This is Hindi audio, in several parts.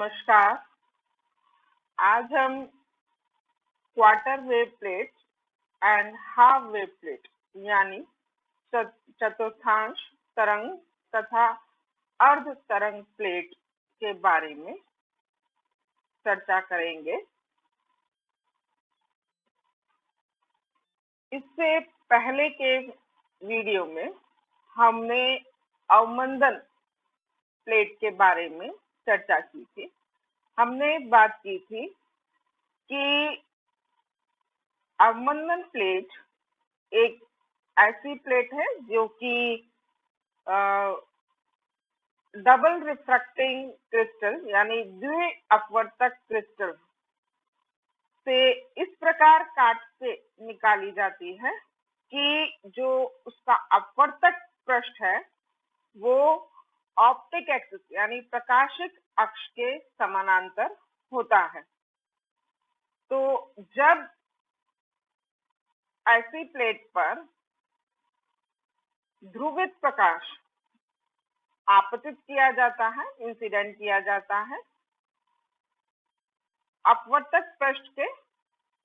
नमस्कार। आज हम quarter wave plate and half wave plate यानी चतुर्थांश तरंग तथा अर्ध तरंग प्लेट के बारे में चर्चा करेंगे। इससे पहले के वीडियो में हमने अवमंदन प्लेट के बारे में चर्चा की थी। हमने बात की थी कि अवमंदन प्लेट एक ऐसी प्लेट है जो कि डबल रिफ्रैक्टिंग क्रिस्टल यानी द्वि अपवर्तक क्रिस्टल से इस प्रकार काट के निकाली जाती है कि जो उसका अपवर्तक पृष्ठ है वो ऑप्टिक एक्सिस यानी प्रकाशिक अक्ष के समानांतर होता है। तो जब ऐसी प्लेट पर ध्रुवित प्रकाश आपतित किया जाता है, इंसिडेंट किया जाता है, अपवर्तक पृष्ठ के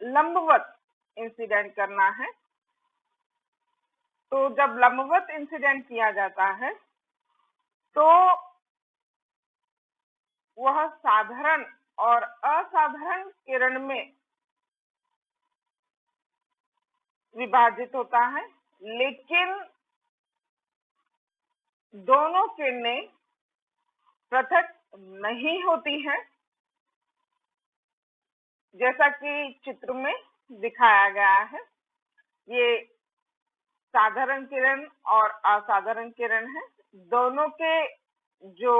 लंबवत इंसिडेंट करना है। तो जब लंबवत इंसिडेंट किया जाता है तो वह साधारण और असाधारण किरण में विभाजित होता है, लेकिन दोनों किरणें पृथक नहीं होती हैं, जैसा कि चित्र में दिखाया गया है। ये साधारण किरण और असाधारण किरण है। दोनों के जो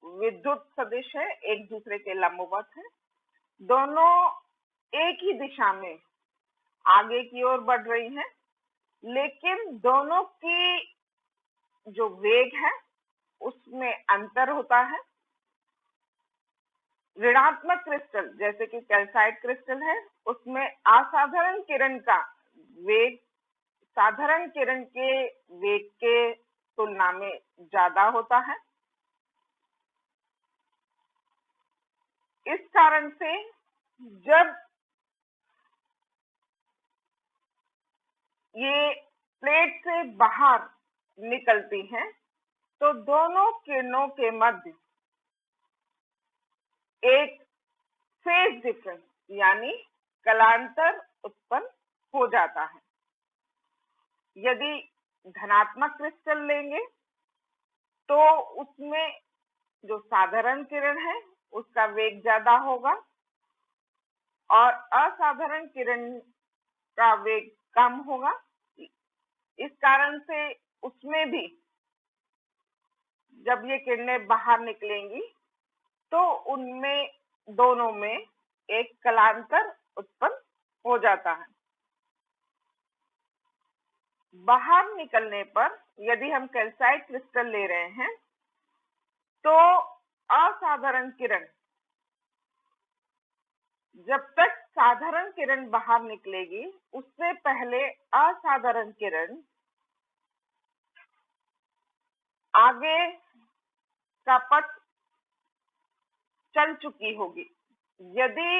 विद्युत सदिश है एक दूसरे के लंबवत है। दोनों एक ही दिशा में आगे की ओर बढ़ रही हैं, लेकिन दोनों की जो वेग है उसमें अंतर होता है। ऋणात्मक क्रिस्टल जैसे कि कैल्साइट क्रिस्टल है, उसमें असाधारण किरण का वेग साधारण किरण के वेग के तुलना में ज्यादा होता है। इस कारण से जब ये प्लेट से बाहर निकलती हैं तो दोनों किरणों के मध्य एक फेज डिफरेंस यानी कलांतर उत्पन्न हो जाता है। यदि धनात्मक क्रिस्टल लेंगे तो उसमें जो साधारण किरण है उसका वेग ज्यादा होगा और असाधारण किरण का वेग कम होगा। इस कारण से उसमें भी जब ये किरणें बाहर निकलेंगी तो उनमें दोनों में एक कलांतर उत्पन्न हो जाता है। बाहर निकलने पर यदि हम कैल्साइट क्रिस्टल ले रहे हैं तो असाधारण किरण जब तक साधारण किरण बाहर निकलेगी उससे पहले असाधारण किरण आगे का पथ चल चुकी होगी। यदि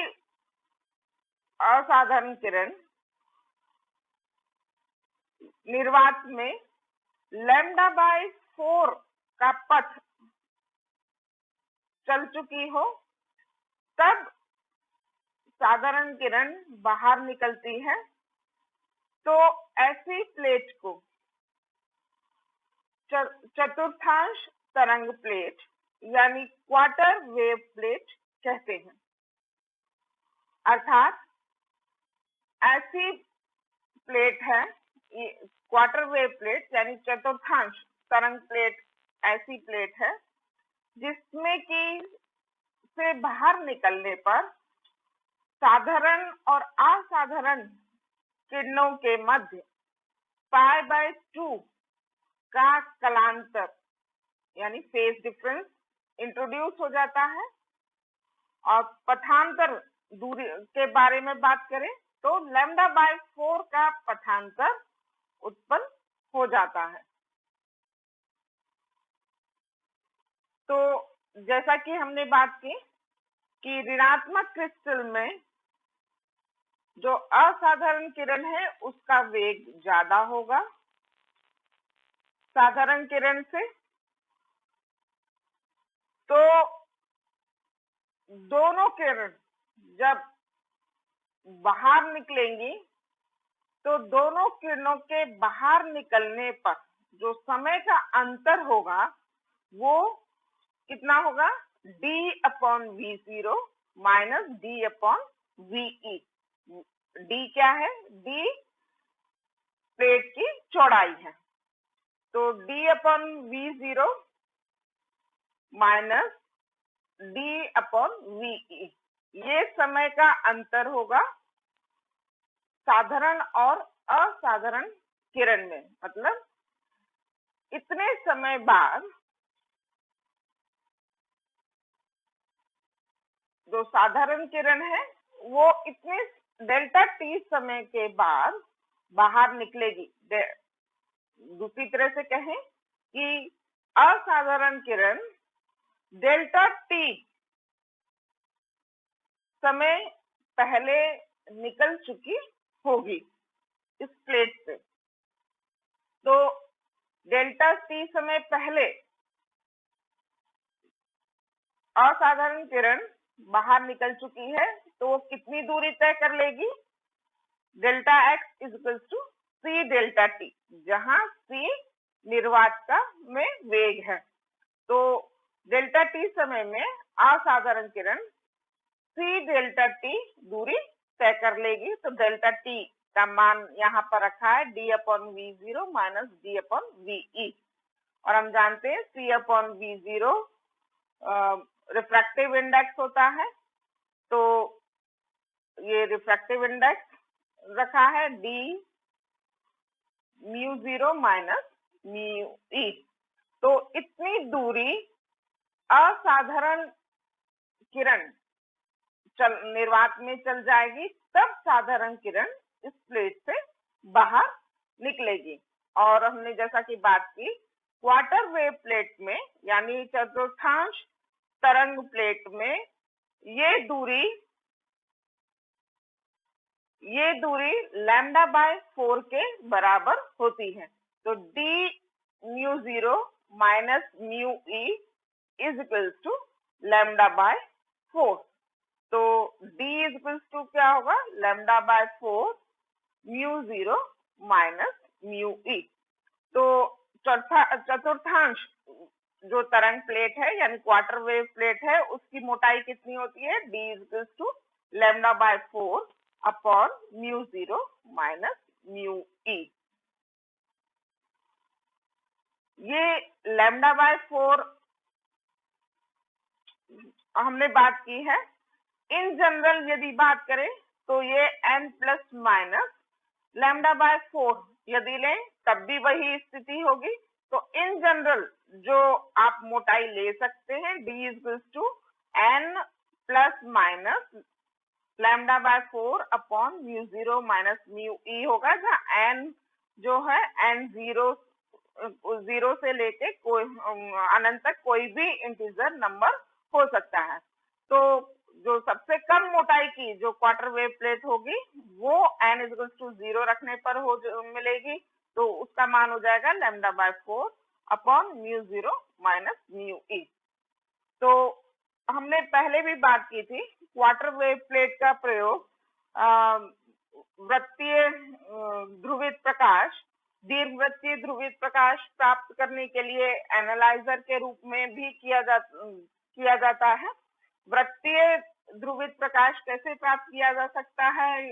असाधारण किरण निर्वात में λ/4 का पथ चल चुकी हो तब साधारण किरण बाहर निकलती है। तो ऐसी प्लेट को चतुर्थांश तरंग प्लेट यानी क्वार्टर वेव प्लेट कहते हैं। अर्थात ऐसी प्लेट है क्वार्टर वेव प्लेट यानी चतुर्थांश तरंग प्लेट ऐसी प्लेट है जिसमें कि से बाहर निकलने पर साधारण और असाधारण किरणों के मध्य π/2 का कलांतर यानी फेज डिफरेंस इंट्रोड्यूस हो जाता है। और पथांतर दूरी के बारे में बात करें तो λ/4 का पथांतर उत्पन्न हो जाता है। तो जैसा कि हमने बात की कि ऋणात्मक क्रिस्टल में जो असाधारण किरण है उसका वेग ज्यादा होगा साधारण किरण से। तो दोनों किरण जब बाहर निकलेंगी तो दोनों किरणों के बाहर निकलने पर जो समय का अंतर होगा वो कितना होगा, d/v0 माइनस d/ve। d क्या है, d प्लेट की चौड़ाई है, तो d/v0 माइनस d/ve ये समय का अंतर होगा साधारण और असाधारण किरण में। मतलब इतने समय बाद जो साधारण किरण है वो इतने डेल्टा टी समय के बाद बाहर निकलेगी। दूसरी तरह से कहें कि असाधारण किरण डेल्टा टी समय पहले निकल चुकी होगी इस प्लेट से। तो डेल्टा टी समय पहले असाधारण किरण बाहर निकल चुकी है, तो वो कितनी दूरी तय कर लेगी, delta x equal to C delta T, जहां c निर्वात का में वेग है। तो डेल्टा टी समय में असाधारण किरण सी डेल्टा टी दूरी तय कर लेगी। तो डेल्टा टी का मान यहाँ पर रखा है d/v0 माइनस d/ve, और हम जानते हैं c/v0 रिफ्रैक्टिव इंडेक्स होता है। तो ये रिफ्रैक्टिव इंडेक्स रखा है d μ0 माइनस μe। तो इतनी दूरी असाधारण किरण निर्वात में चल जाएगी, तब साधारण किरण इस प्लेट से बाहर निकलेगी। और हमने जैसा कि बात की क्वार्टर वेव प्लेट में यानी चतुर्थांश तरंग प्लेट में ये दूरी λ/4 के बराबर होती है। तो d μ0 minus μe is equals to λ/4। तो d इज इक्वल्स टू क्या होगा, λ/4 μ0 माइनस μe। तो चतुर्थांश जो तरंग प्लेट है यानी क्वार्टर वेव प्लेट है उसकी मोटाई कितनी होती है, d is equals to λ/4 upon μ0 minus μe। ये λ/4 हमने बात की है। इन जनरल यदि बात करें तो ये n प्लस माइनस λ/4 यदि लें तब भी वही स्थिति होगी। तो इन जनरल जो आप मोटाई ले सकते हैं d equals to n plus minus λ/4 upon μ0 minus μe होगा, जहाँ n जो है n जीरो से लेके कोई अनंत तक कोई भी इंटीजर नंबर हो सकता है। तो जो सबसे कम मोटाई की जो क्वार्टर वेव प्लेट होगी वो n इक्वल टू 0 रखने पर मिलेगी। तो उसका मान हो जाएगा λ/4 अपॉन μ0 माइनस μe। तो हमने पहले भी बात की थी क्वार्टर वेव प्लेट का प्रयोग वृत्तीय ध्रुवित प्रकाश, दीर्घवृत्तीय ध्रुवित प्रकाश प्राप्त करने के लिए एनालाइजर के रूप में भी किया जाता है। वृत्तीय ध्रुवित प्रकाश कैसे प्राप्त किया जा सकता है,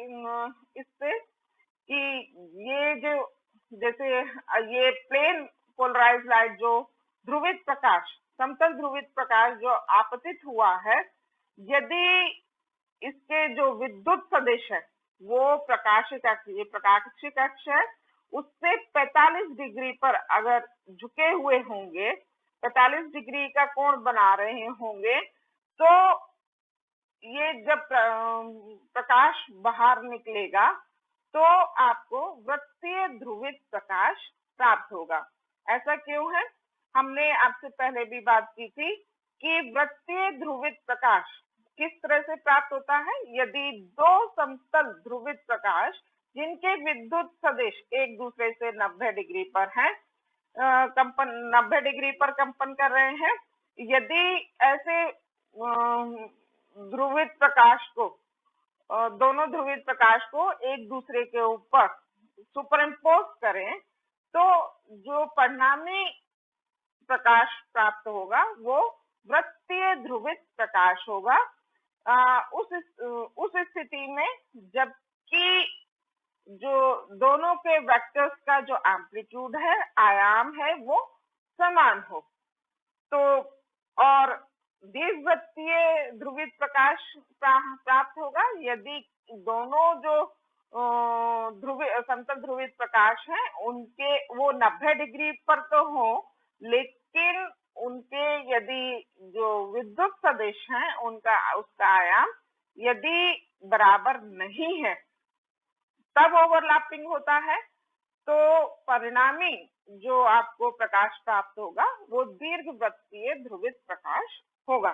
इससे कि ये जो जैसे ये प्लेन पोलराइज्ड लाइट जो ध्रुवित प्रकाश, समतल ध्रुवित प्रकाश जो आपतित हुआ है, यदि इसके जो विद्युत सदिश है वो प्रकाशित अक्ष, ये प्रकाशित अक्ष है, उससे 45 डिग्री पर अगर झुके हुए होंगे, 45 डिग्री का कोण बना रहे होंगे, तो ये जब प्रकाश बाहर निकलेगा तो आपको वृत्तीय ध्रुवित प्रकाश प्राप्त होगा। ऐसा क्यों है, हमने आपसे पहले भी बात की थी कि वृत्तीय ध्रुवित प्रकाश किस तरह से प्राप्त होता है? यदि दो समतल ध्रुवित प्रकाश जिनके विद्युत सदिश एक दूसरे से 90 डिग्री पर हैं, कंपन 90 डिग्री पर कंपन कर रहे हैं, यदि ऐसे ध्रुवित प्रकाश को, दोनों ध्रुवित प्रकाश को एक दूसरे के ऊपर सुपरइम्पोज करें, तो जो परिणामी प्रकाश प्राप्त होगा वो वृत्तीय ध्रुवित प्रकाश होगा। उस स्थिति में जबकि जो दोनों के वेक्टर्स का जो एम्पलीट्यूड है, आयाम है, वो समान हो, तो और दीर्घवृत्तीय ध्रुवित प्रकाश प्राप्त होगा यदि दोनों जो समतल ध्रुवित प्रकाश हैं उनके वो 90 डिग्री पर तो हो, लेकिन उनके यदि जो विद्युत सदिश हैं उसका आयाम यदि बराबर नहीं है, तब ओवरलैपिंग होता है। तो परिणामी जो आपको प्रकाश प्राप्त होगा वो दीर्घवृत्तीय ध्रुवित प्रकाश होगा।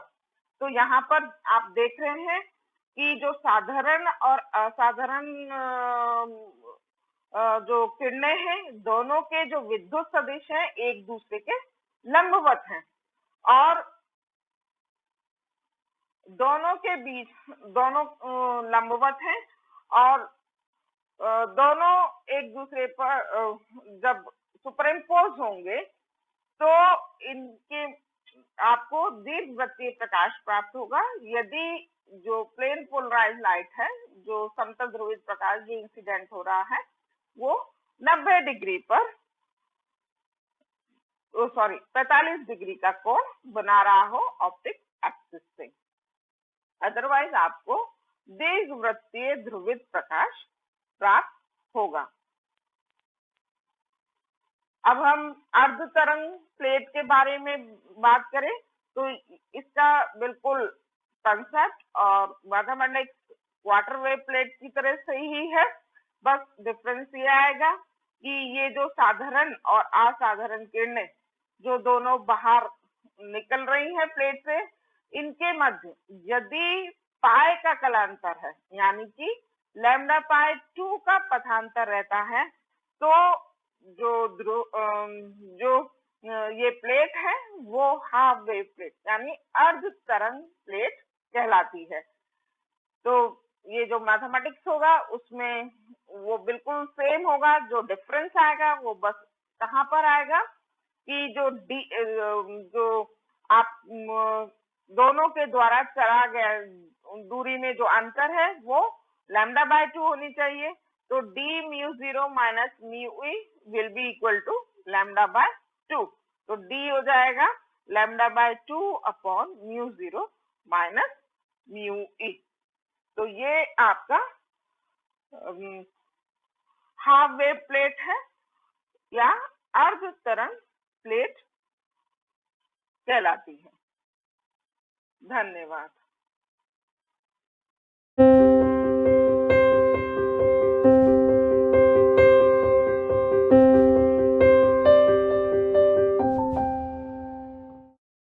तो यहाँ पर आप देख रहे हैं कि जो साधारण और असाधारण जो किरणें हैं, दोनों के जो विद्युत सदिश हैं एक दूसरे के लंबवत हैं, और दोनों के बीच दोनों लंबवत हैं, और दोनों एक दूसरे पर जब सुपरइम्पोज होंगे तो इनके आपको दीर्घवृत्तीय प्रकाश प्राप्त होगा। यदि जो प्लेन पोलराइज्ड लाइट है, जो समतल ध्रुवित प्रकाश जो इंसिडेंट हो रहा है, वो 90 डिग्री पर 45 डिग्री का कोण बना रहा हो ऑप्टिक एक्सिस से, अदरवाइज आपको दीर्घवृत्तीय ध्रुवित प्रकाश प्राप्त होगा। अब हम अर्ध तरंग प्लेट के बारे में बात करें तो इसका बिल्कुल कंसेप्ट और मैथमेटिक्स क्वार्टर वेव प्लेट की तरह से ही है, बस डिफरेंस ये आएगा कि ये जो साधारण और असाधारण किरणें जो दोनों बाहर निकल रही हैं प्लेट से, इनके मध्य यदि पाई का कलांतर है, यानी कि लैम्डा पाई 2 का पथांतर रहता है, तो जो ये प्लेट है वो हाफ वेव प्लेट यानी अर्ध तरंग प्लेट कहलाती है। तो ये जो मैथमेटिक्स होगा उसमें वो बिल्कुल सेम होगा, जो डिफरेंस आएगा वो बस कहाँ पर आएगा कि जो आप दोनों के द्वारा चला गया दूरी में जो अंतर है वो लैम्डा बाय 2 होनी चाहिए। तो d mu 0 minus mu e will be equal to lambda by 2। तो डी हो जाएगा lambda by 2 upon mu 0 minus mu e. तो ये आपका हाफ वेव प्लेट है या अर्ध तरंग प्लेट कहलाती है। धन्यवाद।